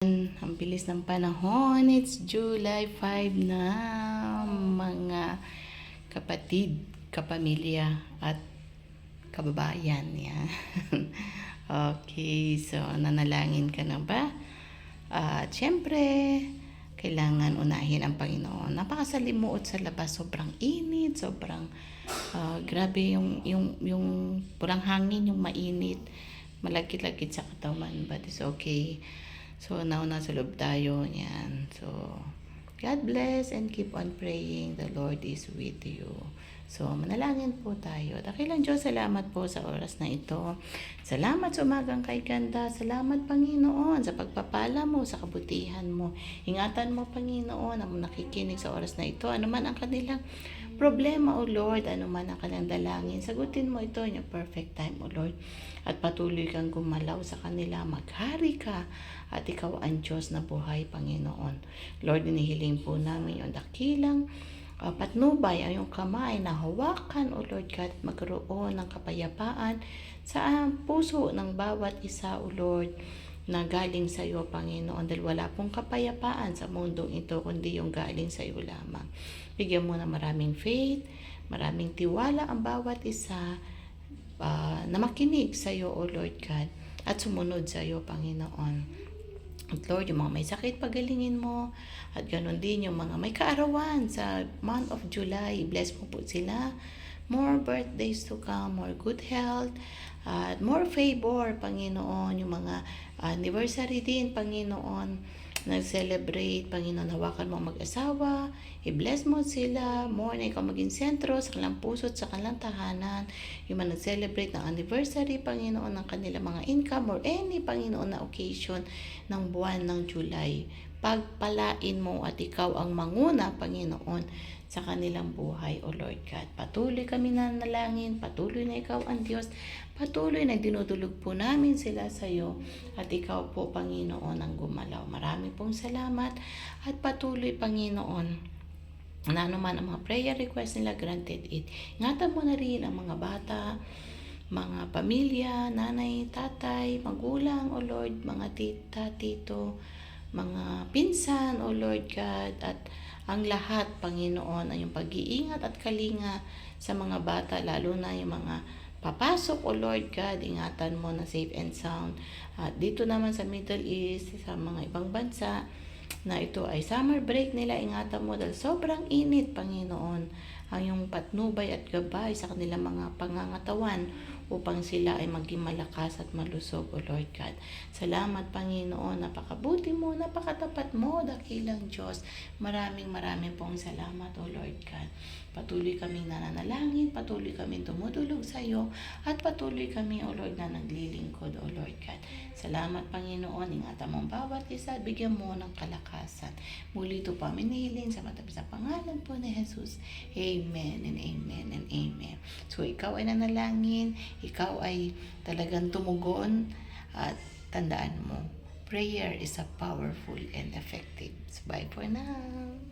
Ang bilis ng panahon. It's July 5 na, mga kapatid, kapamilya at kababayan. Yan. Okay, so nanalangin ka na ba? At syempre, kailangan unahin ang Panginoon. Napakasalimuot sa labas, sobrang init, sobrang grabe yung pulang hangin, yung mainit, malagkit-lagkit sa katawan, but it's okay. So, now nasa loob tayo. Yan. So, God bless and keep on praying. The Lord is with you. So, manalangin po tayo. Dakilang Diyos, salamat po sa oras na ito. Salamat sa umagang kay ganda. Salamat, Panginoon, sa pagpapala mo, sa kabutihan mo. Ingatan mo, Panginoon, ang nakikinig sa oras na ito. Ano man ang kanilang problema, O Lord, ano man ang kanilang dalangin, sagutin mo ito in your perfect time, O Lord. At patuloy kang gumalaw sa kanila. Maghari ka at ikaw ang Diyos na buhay, Panginoon. Lord, inihiling po namin yung dakilang patnubay ang iyong kamay na hawakan, O Lord God, magkaroon ng kapayapaan sa puso ng bawat isa, O Lord, na galing sa iyo, Panginoon, dahil wala pong kapayapaan sa mundong ito, kundi yung galing sa iyo lamang. Bigyan mo na maraming faith, maraming tiwala ang bawat isa na makinig sa iyo, O Lord God, at sumunod sa iyo, Panginoon. At Lord, yung mga may sakit, pagalingin mo. At ganoon din yung mga may kaarawan sa month of July. Bless mo po sila. More birthdays to come, more good health, at more favor, Panginoon. Yung mga anniversary din, Panginoon, nag-celebrate, Panginoon, hawakan mo mag-asawa, i-bless mo sila, more na ikaw maging sentro sa kanilang puso at sa kanilang tahanan, yung mga nag-celebrate ng anniversary, Panginoon, ng kanilang mga income or any, Panginoon, na occasion ng buwan ng July. Pagpalain mo at ikaw ang manguna, Panginoon, sa kanilang buhay, O Lord God. Patuloy kami nanalangin, patuloy na ikaw ang Diyos, patuloy na dinudulog po namin sila sa iyo at ikaw po, Panginoon, ang gumalaw. Marami pong salamat at patuloy, Panginoon, na anuman ang mga prayer request nila, granted it. Ingatan mo na rin ang mga bata, mga pamilya, nanay, tatay, magulang, O Lord, mga tita, tito, mga pinsan, O Lord God, at ang lahat, Panginoon, ay yung pag-iingat at kalinga sa mga bata, lalo na yung mga papasok, O Lord God, ingatan mo na safe and sound. At dito naman sa Middle East, sa mga ibang bansa, na ito ay summer break nila, ingatan mo dahil sobrang init, Panginoon, ang yung patnubay at gabay sa kanilang mga pangangatawan upang sila ay maging malakas at malusog, O Lord God. Salamat, Panginoon, napakabuti mo, napakatapat mo, dakilang Diyos. Maraming pong salamat, O Lord God. Patuloy kaming nananalangin, patuloy kaming tumutulog sa iyo, at patuloy kami, O Lord, na naglilingkod, O Lord God. Salamat, Panginoon, ingatan mo ang bawat isa, bigyan mo ng kalakasan. Muli ito po amin nihiling sa matamis na pangalan po ni Jesus. Amen and amen and amen. So, ikaw ay nanalangin, ikaw ay talagang tumugon, at tandaan mo, prayer is a powerful and effective. So, bye for now.